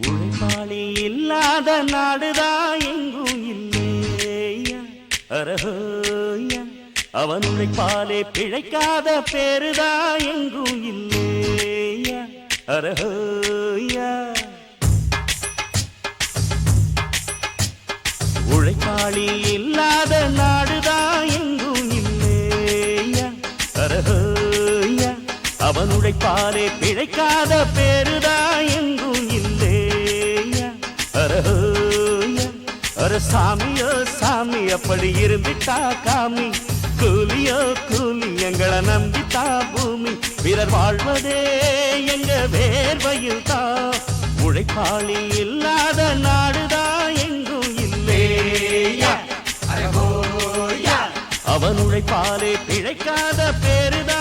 உழைப்பாளி இல்லாத நாடுதான் எங்கும் இல்லையா அரஹோயா அவன் உழைப்பாலே பிழைக்காத பேருதான் எங்கும் இல்லையா அரஹோயா உழைப்பாளி இல்லாத நாடுதான் எங்கும் இல்லையா அரஹோயா அவன் உழைப்பாலே பிழைக்காத பேருதான் எங்கும் இல்லையா அரஹோயா அர சாமியோ சாமி அப்படி இருந்துட்டா காமி கூலியோ கூலி எங்களை நம்பித்தா பூமி பிறர் வாழ்வதே எங்க வேர்வையில் தான் உழைப்பாளி இல்லாத நாடுதான் எங்கும் இல்லையா அவன் உழைப்பாலே பிழைக்காத பேருதான்